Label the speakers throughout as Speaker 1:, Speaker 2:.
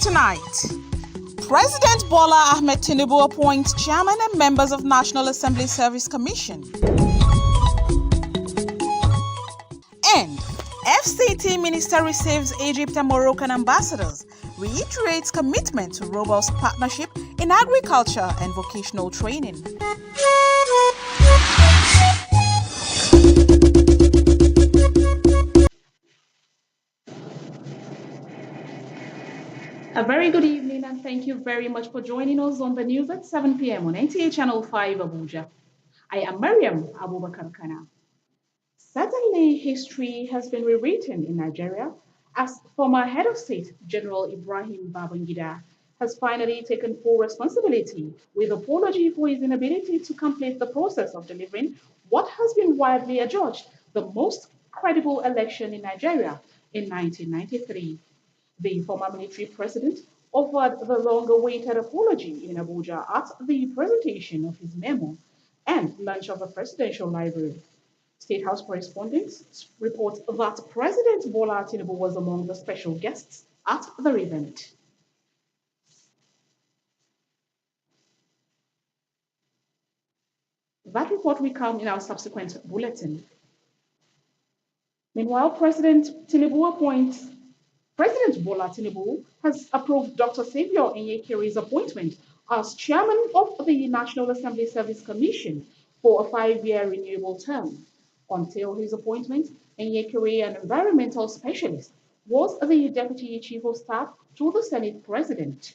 Speaker 1: tonight. President Bola Ahmed Tinubu appoints chairman and members of National Assembly Service Commission. And FCT Minister receives Egypt and Moroccan ambassadors, reiterates commitment to robust partnership in agriculture and vocational training. A very good evening and thank you very much for joining us on the news at 7 p.m. on Nta Channel 5 Abuja. I am Mariam Abubakar Kana. Certainly, history has been rewritten in Nigeria as former head of state General Ibrahim Babangida has finally taken full responsibility with apology for his inability to complete the process of delivering what has been widely adjudged the most credible election in Nigeria in 1993. The former military president offered the long-awaited apology in Abuja at the presentation of his memo and launch of the presidential library. State House correspondents report that President Bola Tinubu was among the special guests at the event. That report will come in our subsequent bulletin. Meanwhile, President Bola Tinubu has approved Dr. Saviour Nyekere's appointment as chairman of the National Assembly Service Commission for a 5-year renewable term. Until his appointment, Nyekere, an environmental specialist, was the deputy chief of staff to the Senate president.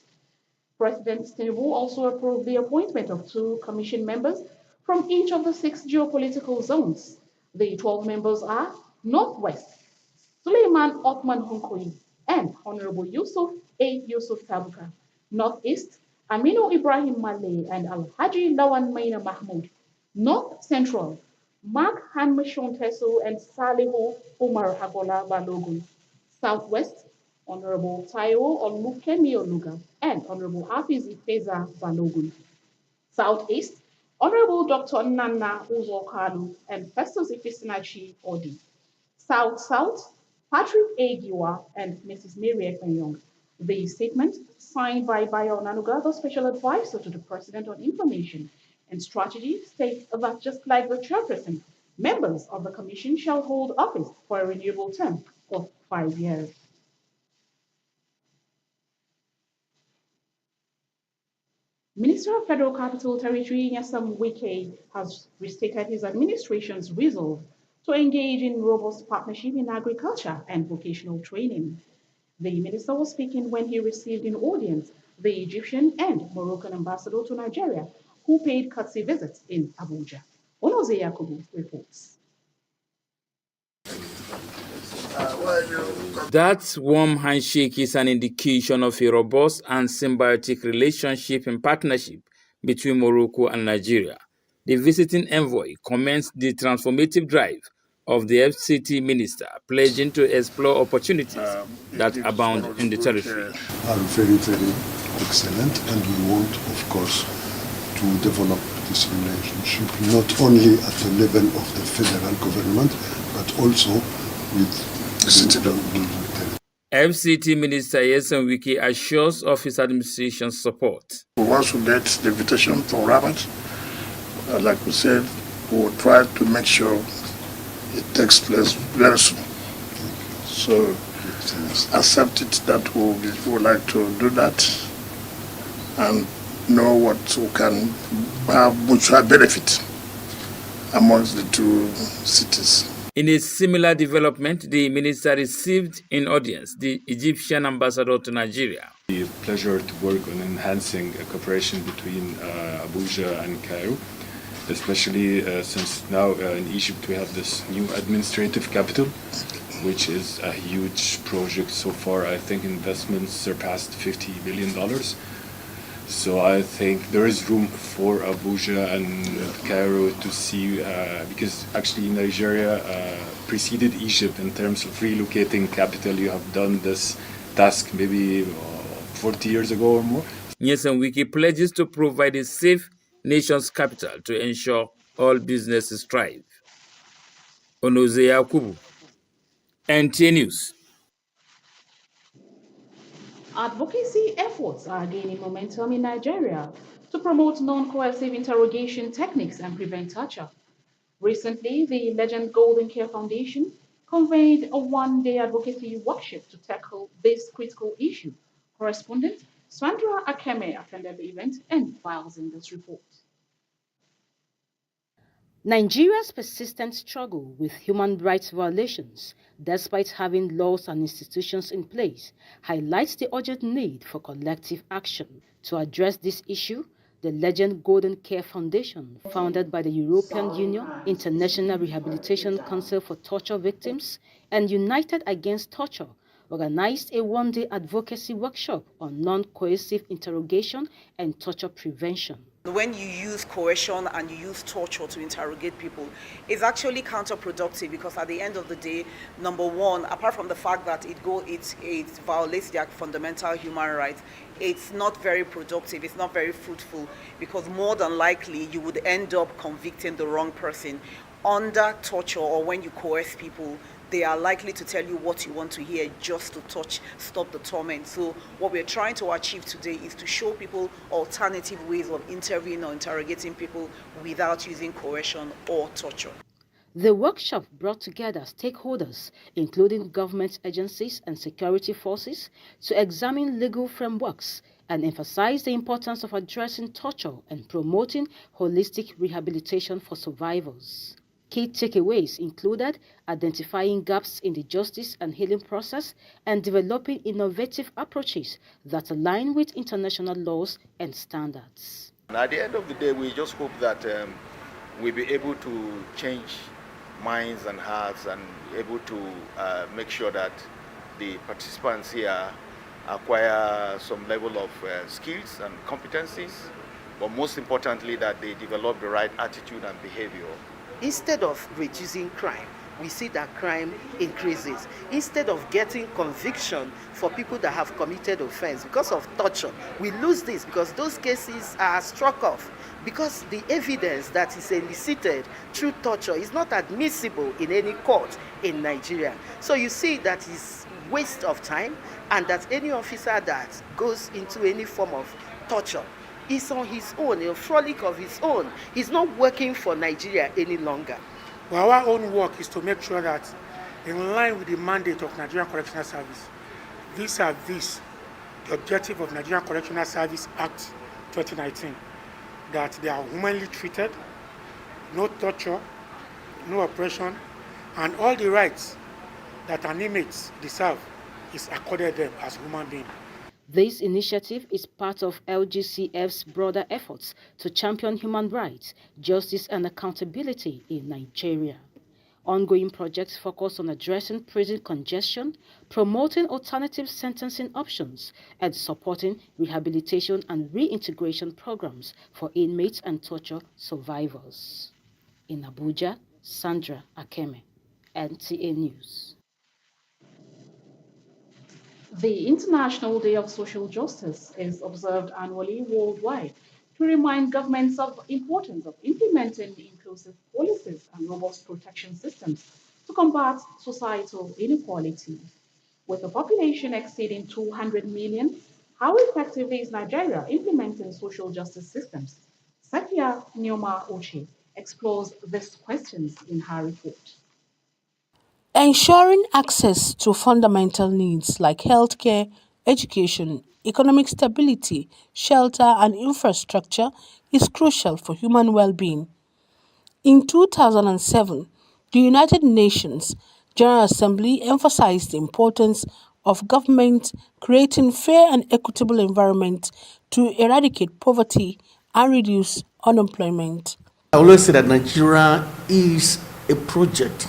Speaker 1: President Tinubu also approved the appointment of 2 commission members from each of the 6 geopolitical zones. The 12 members are Northwest, Suleiman Othman Hunkoyi, and Honorable Yusuf A. Yusuf Tabuka. Northeast, Aminu Ibrahim Malay and Al-Haji Lawan Maina Mahmoud. North Central, Mark Hanmashon Teso and Salihu Umar Hagola Balogun. Southwest, Honorable Taiwo Olukemi Oluga and Honorable Hafiz Ifeza Balogun. Southeast, Honorable Dr. Nana Uzokalu and Festus Ifisinachi Odi. South, Patrick A. Giwa and Mrs. Mary Ekpenyong. The statement, signed by Bayo Nanuga, the Special Advisor to the President on Information and Strategy, states that just like the chairperson, members of the Commission shall hold office for a renewable term of 5 years. Minister of Federal Capital Territory Nyasam Wike has restated his administration's resolve to engage in robust partnership in agriculture and vocational training. The minister was speaking when he received in audience the Egyptian and Moroccan ambassador to Nigeria, who paid courtesy visits in Abuja. Onoze Yakubu reports.
Speaker 2: That warm handshake is an indication of a robust and symbiotic relationship and partnership between Morocco and Nigeria. The visiting envoy comments the transformative drive of the FCT minister, pledging to explore opportunities that abound in the territory.
Speaker 3: Are very, very excellent, and we want, of course, to develop this relationship not only at the level of the federal government, but also with the city government.
Speaker 2: FCT Minister Nyesom Wike assures of his administration's support.
Speaker 4: We also get the invitation from Rabat. Like we said, we will try to make sure it takes place very soon. So accept it that we would like to do that and know what we can have mutual benefit amongst the 2 cities.
Speaker 2: In a similar development, the minister received in audience the Egyptian ambassador to Nigeria.
Speaker 5: It's a pleasure to work on enhancing cooperation between Abuja and Cairo, especially since now in Egypt we have this new administrative capital, which is a huge project so far. I think investments surpassed $50 billion. So I think there is room for Abuja and Cairo to see, because actually Nigeria preceded Egypt in terms of relocating capital. You have done this task maybe 40 years ago or more.
Speaker 2: Nyesom Wike pledges to provide a safe nation's capital to ensure all businesses thrive. Onoze Yakubu, NTA News.
Speaker 1: Advocacy efforts are gaining momentum in Nigeria to promote non-coercive interrogation techniques and prevent torture. Recently, the Legend Golden Care Foundation convened a one-day advocacy workshop to tackle this critical issue. Correspondent Sandra Akeme attended the event and files in this report.
Speaker 6: Nigeria's persistent struggle with human rights violations, despite having laws and institutions in place, highlights the urgent need for collective action. To address this issue, the Legend Golden Care Foundation, founded by the European Union, International Rehabilitation Council for Torture Victims, and United Against Torture, organized a one-day advocacy workshop on non-coercive interrogation and torture prevention.
Speaker 7: When you use coercion and you use torture to interrogate people, it's actually counterproductive because at the end of the day, number one, apart from the fact that it violates their fundamental human rights, it's not very productive, it's not very fruitful, because more than likely you would end up convicting the wrong person. Under torture, or when you coerce people, they are likely to tell you what you want to hear just to stop the torment. So what we're trying to achieve today is to show people alternative ways of interviewing or interrogating people without using coercion or torture.
Speaker 6: The workshop brought together stakeholders, including government agencies and security forces, to examine legal frameworks and emphasize the importance of addressing torture and promoting holistic rehabilitation for survivors. Key takeaways included identifying gaps in the justice and healing process and developing innovative approaches that align with international laws and standards.
Speaker 8: At the end of the day, we just hope that we'll be able to change minds and hearts and able to make sure that the participants here acquire some level of skills and competencies, but most importantly that they develop the right attitude and behavior.
Speaker 9: Instead of reducing crime, we see that crime increases. Instead of getting conviction for people that have committed offense because of torture, we lose this because those cases are struck off, because the evidence that is elicited through torture is not admissible in any court in Nigeria. So you see that is waste of time, and that any officer that goes into any form of torture is on his own, a frolic of his own. He's not working for Nigeria any longer.
Speaker 10: Well, our own work is to make sure that, in line with the mandate of Nigerian Correctional Service, vis-a-vis the objective of Nigerian Correctional Service Act 2019, that they are humanly treated, no torture, no oppression, and all the rights that an inmate deserve is accorded them as human beings.
Speaker 6: This initiative is part of LGCF's broader efforts to champion human rights, justice and accountability in Nigeria. Ongoing projects focus on addressing prison congestion, promoting alternative sentencing options, and supporting rehabilitation and reintegration programs for inmates and torture survivors. In Abuja, Sandra Akeme, NTA News.
Speaker 1: The International Day of Social Justice is observed annually worldwide to remind governments of the importance of implementing inclusive policies and robust protection systems to combat societal inequality. With a population exceeding 200 million, how effectively is Nigeria implementing social justice systems? Sakia Nyoma Oche explores these questions in her report.
Speaker 11: Ensuring access to fundamental needs like healthcare, education, economic stability, shelter, and infrastructure is crucial for human well-being. In 2007, the United Nations General Assembly emphasized the importance of government creating fair and equitable environment to eradicate poverty and reduce unemployment.
Speaker 12: I always say that Nigeria is a project.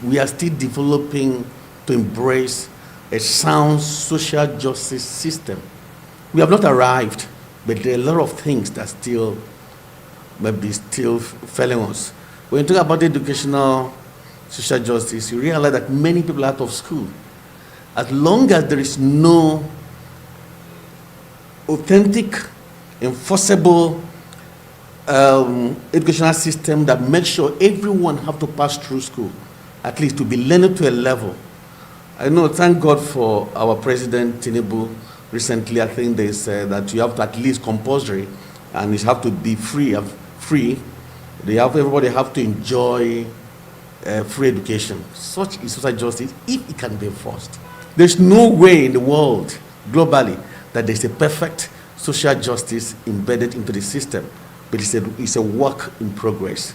Speaker 12: We are still developing to embrace a sound social justice system. We have not arrived, but there are a lot of things that still maybe still failing us. When you talk about educational social justice, you realize that many people are out of school. As long as there is no authentic, enforceable educational system that makes sure everyone have to pass through school, at least to be learned to a level. I know, thank God for our President Tinubu, Recently, I think they said that you have to at least compulsory, and it have to be free. Everybody have to enjoy free education. Such is social justice if it can be enforced. There's no way in the world, globally, that there's a perfect social justice embedded into the system, but it's a work in progress.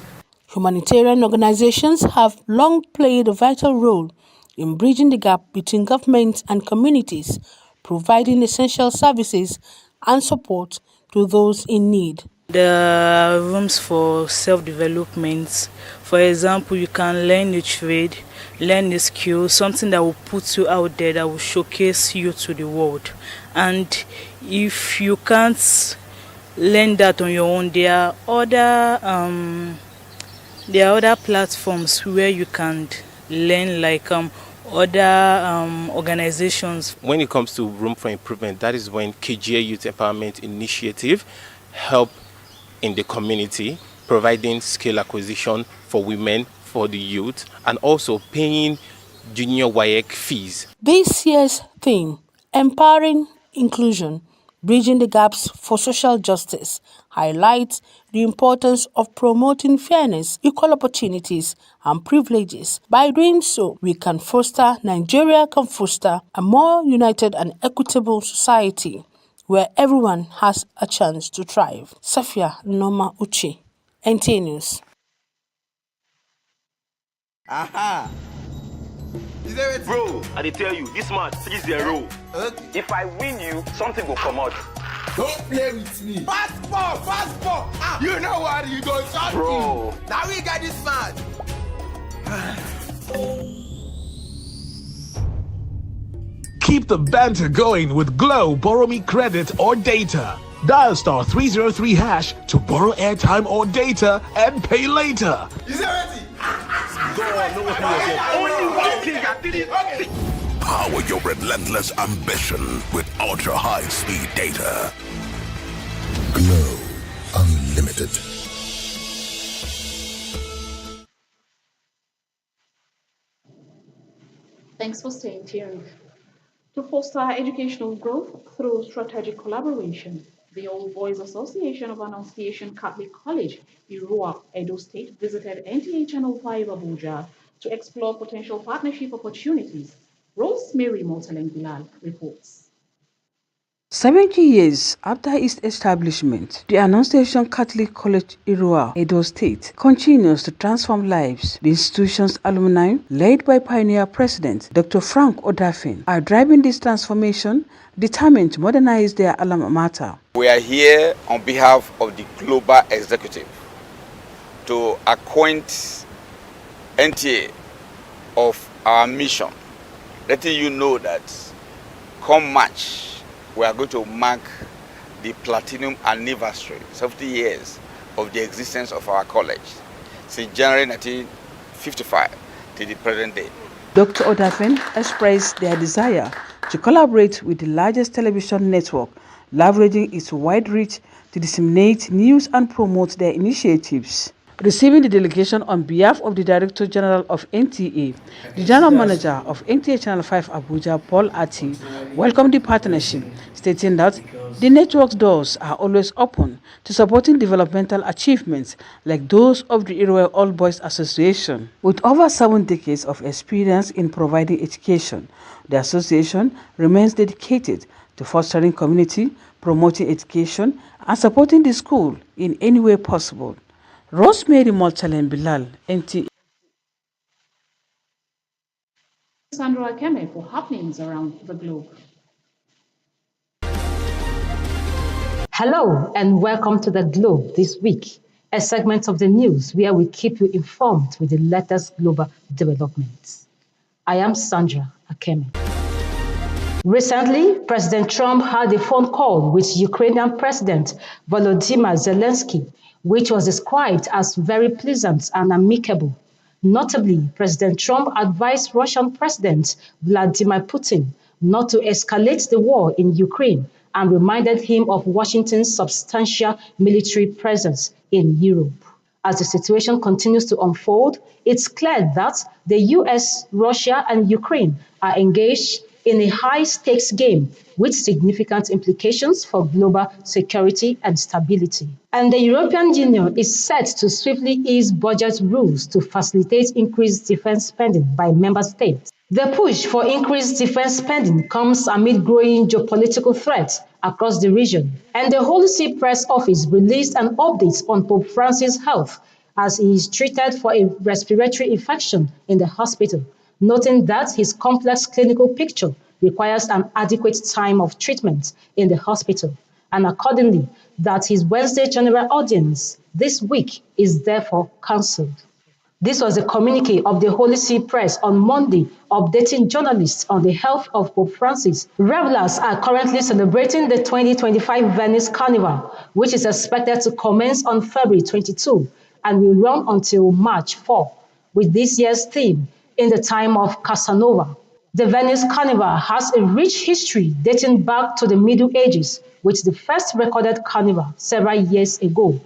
Speaker 11: Humanitarian organizations have long played a vital role in bridging the gap between governments and communities, providing essential services and support to those in need.
Speaker 13: There are rooms for self-development. For example, you can learn a trade, learn a skill, something that will put you out there, that will showcase you to the world. And if you can't learn that on your own, there are other platforms where you can learn, like other organizations.
Speaker 14: When it comes to room for improvement, that is when KGA Youth Empowerment Initiative help in the community, providing skill acquisition for women, for the youth, and also paying junior WAEC fees.
Speaker 11: This year's theme, Empowering Inclusion, Bridging the Gaps for Social Justice, highlights the importance of promoting fairness, equal opportunities, and privileges. By doing so, Nigeria can foster a more united and equitable society where everyone has a chance to thrive. Safia Noma Uchi, NTA News.
Speaker 15: Aha! Is there it?
Speaker 16: Bro, I tell you, this match 3-0.
Speaker 15: Okay.
Speaker 16: If I win you, something will come out.
Speaker 15: Don't play with me. Passport! Ah, you know what? You go shot.
Speaker 16: Bro.
Speaker 15: Now we got this match.
Speaker 17: Keep the banter going with Glow Borrow Me Credit or Data. Dial star 303 hash to borrow airtime or data and pay later.
Speaker 15: Is it ready?
Speaker 16: Go on, no only one thing I didn't.
Speaker 18: Power your relentless ambition with ultra-high-speed data. Glow Unlimited.
Speaker 1: Thanks for staying tuned. To foster educational growth through strategic collaboration, the Old Boys Association of Annunciation Catholic College, Irua, Edo State, visited Nta Channel 5 Abuja to explore potential partnership opportunities. Rosemary Motaleng-Bilal reports.
Speaker 19: 70 years after its establishment, the Annunciation Catholic College Irua, Edo State, continues to transform lives. The institution's alumni, led by pioneer president Dr. Frank Odafin, are driving this transformation, determined to modernize their alma mater.
Speaker 20: We are here on behalf of the Global Executive to acquaint NTA of our mission, letting you know that come March, we are going to mark the platinum anniversary, 70 years of the existence of our college, since January 1955 to the present day.
Speaker 19: Dr. Odafen expressed their desire to collaborate with the largest television network, leveraging its wide reach to disseminate news and promote their initiatives. Receiving the delegation on behalf of the Director General of NTA, the General Manager of Nta Channel 5 Abuja, Paul Ati, welcomed the partnership, stating that the network's doors are always open to supporting developmental achievements like those of the Irua All Boys Association. With over 7 decades of experience in providing education, the association remains dedicated to fostering community, promoting education, and supporting the school in any way possible. Rosemary Motaleng-Bilal, NTA.
Speaker 1: Sandra Akeme for happenings around the globe.
Speaker 6: Hello and welcome to The Globe this week, a segment of the news where we keep you informed with the latest global developments. I am Sandra Akeme. Recently, President Trump had a phone call with Ukrainian President Volodymyr Zelensky, which was described as very pleasant and amicable. Notably, President Trump advised Russian President Vladimir Putin not to escalate the war in Ukraine and reminded him of Washington's substantial military presence in Europe. As the situation continues to unfold, it's clear that the US, Russia, and Ukraine are engaged in a high-stakes game with significant implications for global security and stability. And the European Union is set to swiftly ease budget rules to facilitate increased defense spending by member states. The push for increased defense spending comes amid growing geopolitical threats across the region, and the Holy See Press Office released an update on Pope Francis' health as he is treated for a respiratory infection in the hospital, noting that his complex clinical picture requires an adequate time of treatment in the hospital, and accordingly, that his Wednesday general audience this week is therefore cancelled. This was a communique of the Holy See Press on Monday, updating journalists on the health of Pope Francis. Revelers are currently celebrating the 2025 Venice Carnival, which is expected to commence on February 22 and will run until March 4, with this year's theme, In the Time of Casanova. The Venice Carnival has a rich history dating back to the Middle Ages, with the first recorded carnival several years ago.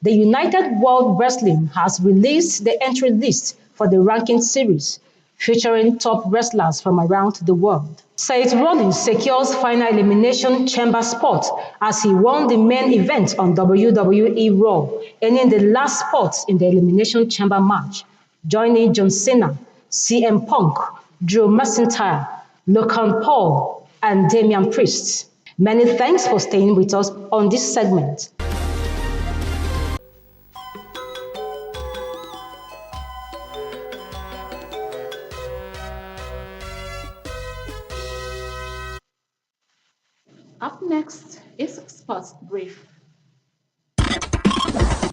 Speaker 6: The United World Wrestling has released the entry list for the ranking series, featuring top wrestlers from around the world. Seth Rollins secures final elimination chamber spot as he won the main event on WWE Raw, earning the last spot in the elimination chamber match, joining John Cena, CM Punk, Drew McIntyre, Logan Paul, and Damian Priest. Many thanks for staying with us on this segment.
Speaker 1: Up next is Sports Brief.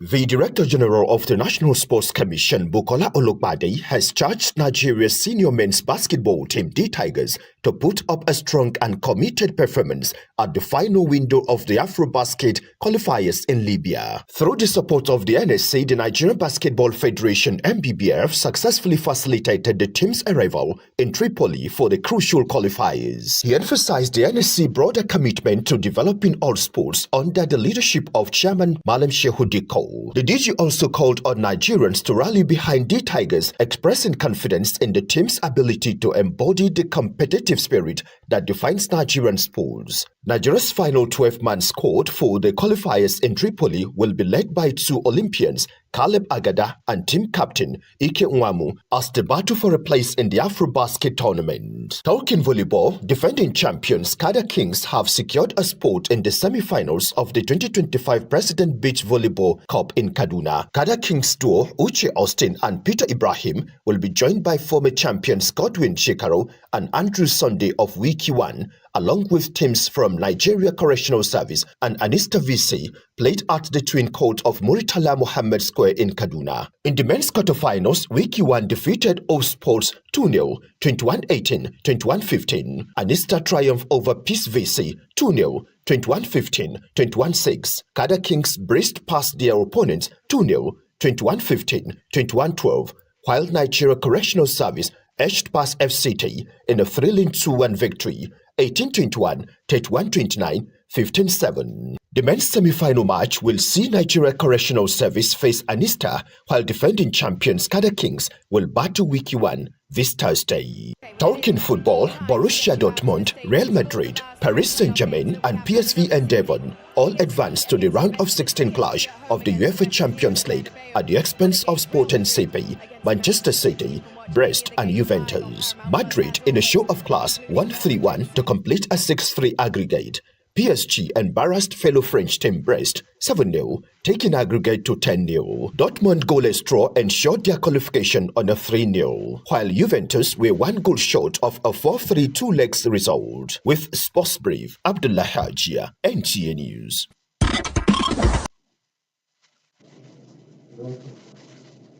Speaker 21: The Director General of the National Sports Commission, Bukola Ologbade, has charged Nigeria's senior men's basketball team, the Tigers, to put up a strong and committed performance at the final window of the AfroBasket qualifiers in Libya. Through the support of the NSC, the Nigerian Basketball Federation (NBBF) successfully facilitated the team's arrival in Tripoli for the crucial qualifiers. He emphasized the NSC broader commitment to developing all sports under the leadership of Chairman Malam Shehu Diko. The DG also called on Nigerians to rally behind the Tigers, expressing confidence in the team's ability to embody the competitive spirit that defines Nigerian sports. Nigeria's final 12-man squad for the qualifiers in Tripoli will be led by two Olympians, Caleb Agada and team captain Ike Nwamu, as they battle for a place in the AfroBasket tournament. Talking volleyball, defending champions Kada Kings have secured a spot in the semi-finals of the 2025 President Beach Volleyball Cup in Kaduna. Kada Kings duo Uche Austin and Peter Ibrahim will be joined by former champions Godwin Shekaro and Andrew Sunday of Wiki One, along with teams from Nigeria Correctional Service and Anista VC, played at the twin court of Muritala Mohammed Square in Kaduna. In the men's quarterfinals, Wiki One defeated O Sports 2-0, 21-18, 21-15. Anista triumphed over Peace VC 2-0, 21-15, 21-6. Kada Kings breezed past their opponents 2-0, 21-15, 21-12, while Nigeria Correctional Service edged past FCT in a thrilling 2-1 victory, 18-21, 31-29, 15-7. The men's semi-final match will see Nigeria Correctional Service face Anista, while defending champions Kada Kings will battle Wiki One this Thursday. Talking football, Borussia Dortmund, Real Madrid, Paris Saint-Germain and PSV Eindhoven all advanced to the round of 16 clash of the UEFA Champions League at the expense of Sporting CP, Manchester City, Brest and Juventus. Madrid, in a show of class, won 3-1 to complete a 6-3 aggregate. PSG embarrassed fellow French team Brest 7-0, taking aggregate to 10-0. Dortmund goalless draw ensured their qualification on a 3-0, while Juventus were one goal short of a 4-3 two-legs result. With Sports Brief, Abdullah Hajia, NTA News.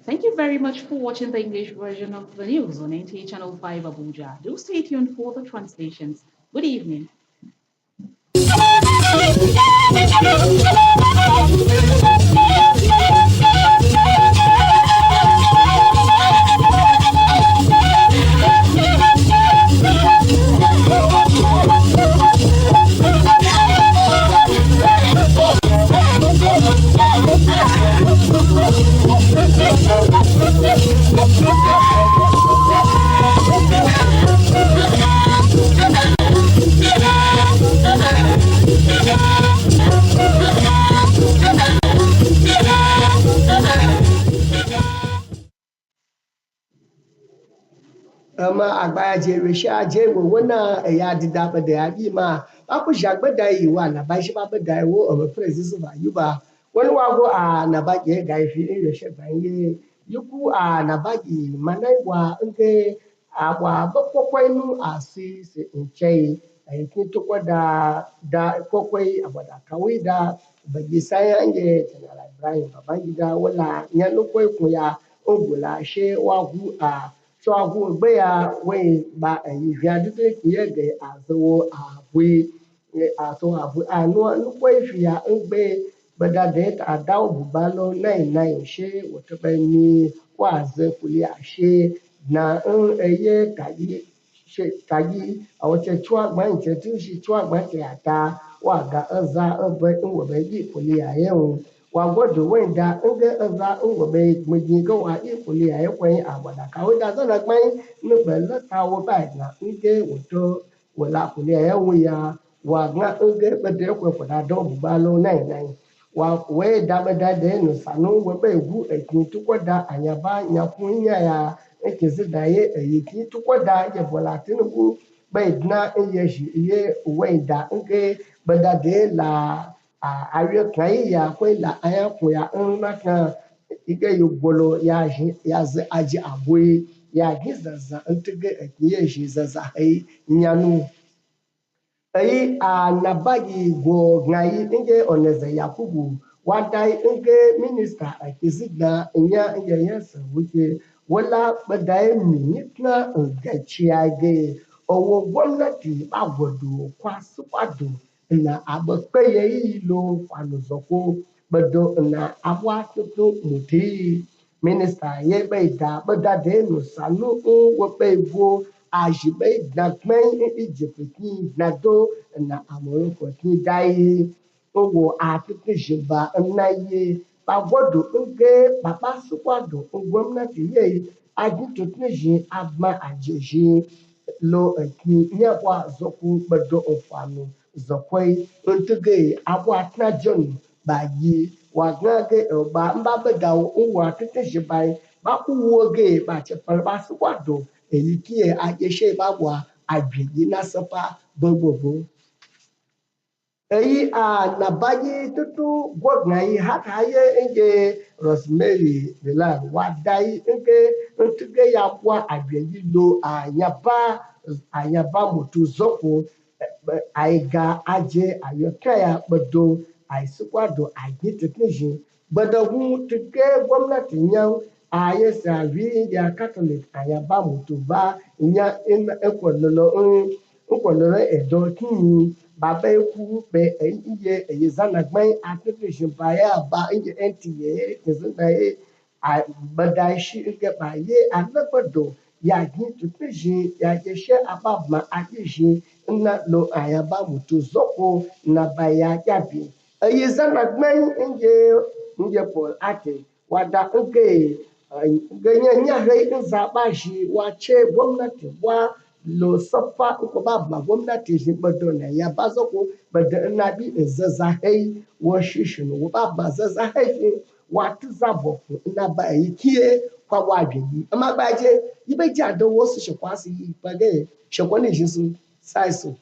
Speaker 1: Thank you very much for watching the English version of the news on Nta Channel 5 Abuja. Do stay tuned for the translations. Good evening.
Speaker 22: Thank you.
Speaker 3: ama agbaje resha je wo wona ya dida bede abi ma aku jagbeda yi wa na ba shi ba beda wo o president ba yuba wani wago a na ba je ga fi resha ba ye yuku a na ba gi manai wa nke agba bokwai nu asi se nchei kin to da kokwai abada kawai da bagi sai ange general Ibrahim Babangida wala nyalo koi kuya ogula she wagu a so agu gbe ya we ba yi fi aduto kiye ge aso abui aso abu anu nu koi fi ya ngbe bada de ta da obubalo nai she wotobe ni waze kuli ashe na eye kayi she kayi awoche chua gban che tu shi chua gban che ata wa ga aza obe nwobe yi kuli ya yeun wa godo wenda nge aza nwobe mji go wa yi kuli ya yekwen agbada ka o da zo na gban ni bele ta wo ba na nge woto wala kuli ya yeun ya wa ga nge bede kwe ko da do balo nai wa we da beda de no sanu we be gu ekin tukoda anyaba nyakunya ya ekizi da ye eyiki tukoda ye bola tinubu be dna ye shi ye we da nke beda de la awe kai ya ko la aya ko ya na kan ige yo bolo ya ji ya ze aji aboy ya gizaza ntige ekin ye shi zaza ai nyanu ai a nabagi go ngai inge oneze yakubu wadai inge minista a kizida inya inge yasa wuke wala badai minitna gaciya ge owo gwamnati agwado kwasu kwado na abakpaye ilo kwano zoko bado na abwa tutu muti minista ye bai da bada de no sanu wo bai go ajibai da kmen ijipiki na do na amurko ki dai owo atutu jiba naye pagwodo nge papa sukwado gwamnati ye agututu ji agba ajeji lo ki nyakwa zoku bado ofanu zokwai ntuge abwa trajon bayi wa gage ba mba da uwa atutu jiba ba kuwoge ba che pa sukwado èyí kí ẹ ajẹṣẹ ìbáwá àgbègbè lásánpá gbogbogbò. èyí ànàbáyé tuntun gbọ̀ngàn yìí hàkàyé ẹ̀jẹ rosemary milan wà dáyé ẹ̀jẹ̀ ntúgẹ̀ yà wá àgbègbè lo àyàbá mọ̀tò zọ́kọ̀ àìga ajé àyọkẹ́yà gbọdọ̀ àìsíkwádọ̀ àìgbé tuntun yìí gbọdọ̀ hu tùgẹ̀ gwamnati yẹn aye savi ya catholic ayaba mutuba nya ekwololo edo kini baba ekwu be iye eyezana gban attribution ba ya ba iye nta ezana ye badashi nke ba ye anagbado ya gi tupeji ya yeshe ababa akeji na lo ayaba mutu zoko na ba ya yabi eyezana gban nje paul ate wada nke ganyen yare in zaɓa shi wace gwamnati wa lo saffa uku ba gwamnati shi bado na ya ba zako bado ina bi in zazzahai wa shi no ba zazzahai shi wa tu zabo ina ba yi kiye kwa wa gani amma ba je yi bai ja da wasu shi kwasu yi ba ga shi kwani shi su sai su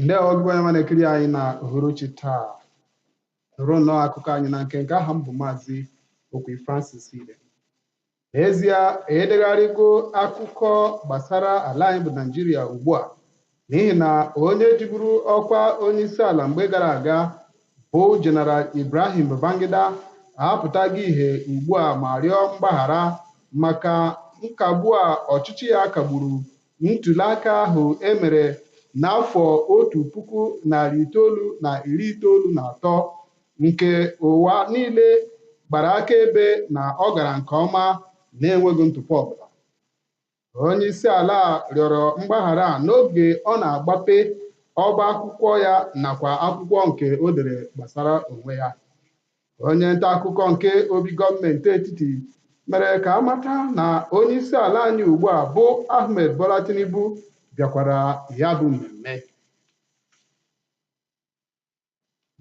Speaker 22: ndị ọgụgụ anyị na-ekiri anyị na uhuruchi taa nụrụ nnọọ akụkọ anyị na nke aha m bụ maazị Okwi Francis Ide n'ezie edegharịgo akụkọ gbasara ala anyị bụ Naijiria ugbu a n'ihi na onye jiburu ọkwa onyeisi ala mgbe gara aga bụ General Ibrahim Babangida ahapụtago ihe ugbu a ma rịọ mgbaghara maka nkagbu a ọchịchị ya kagburu ntụliaka ahụ emere n'afọ 1993 nke ụwa niile gbara akaebe na ọ gara nke ọma na-enweghị ntụpọ ọbụla. Onye isi ala rịọrọ mgbaghara n'oge ọ na-agbape ọba akwụkwọ ya nakwa akwụkwọ nke o dere gbasara onwe ya. Onye nta akụkọ nke obi gọọmenti etiti mere ka amata na onye isi ala anyị ugbu a bụ Ahmed Bola Tinubu bịakwara ya bụ mmemme.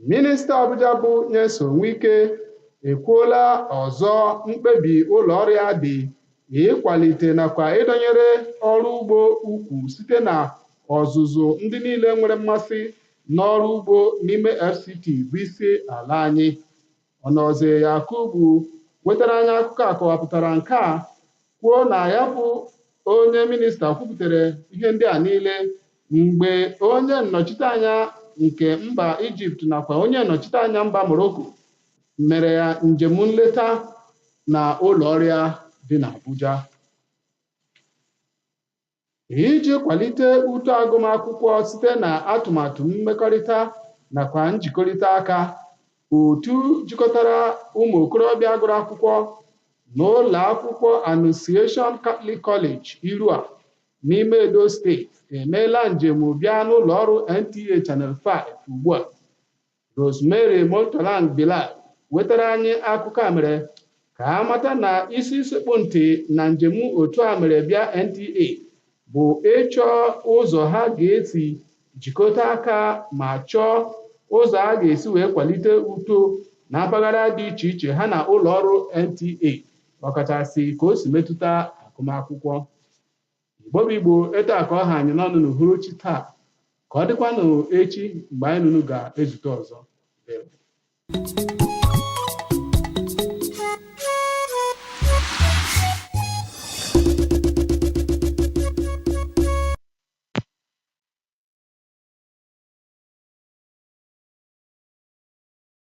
Speaker 22: Minista Abuja bụ Nyesom Wike ekwuola ọzọ mkpebi ụlọ ọrụ ya dị ịkwalite nakwa ịdọnyere ọrụ ugbo ukwu site na ọzụzụ ndị niile nwere mmasị n'ọrụ ugbo n'ime FCT bụ isi ala anyị. Ọnọzie Yakubu wetara anyị akụkọ a kọwapụtara nke a kwuo na ya bụ onye minista kwupụtara ihe ndị a niile mgbe onye nnọchiteanya nke mba Ijipt nakwa onye nnọchiteanya mba Morocco mere ya njem nleta na ụlọ ọrụ ya dị n'Abuja. Iji kwalite uto agụmakwụkwọ site na atụmatụ mmekọrịta nakwa njikọrịta aka, otu jikọtara ụmụ okorobịa gụrụ akwụkwọ n'ụlọ akwụkwọ Annunciation Catholic College Irua n'ime Edo steeti emeela njem bịa n'ụlọ ọrụ Nta Channel 5 ugbu a. Rosemary Motolang Bilal wetara anyị akụkọ a mere ka a mata na isi sekpụ ntị na njem otu a mere bịa NTA bụ ịchọ ụzọ ha ga-esi jikọta aka ma chọọ ụzọ a ga-esi wee kwalite uto na mpaghara dị iche iche ha na ụlọ ọrụ NTA, ọkachasị ka o si metụta agụmakwụkwọ. Igbo bụ Igbo, eto a ka ọha anyị n'ọnụ n'uhuruchi taa, ka ọ dịkwanụ echi mgbe anyị nụnụ ga-ezute ọzọ.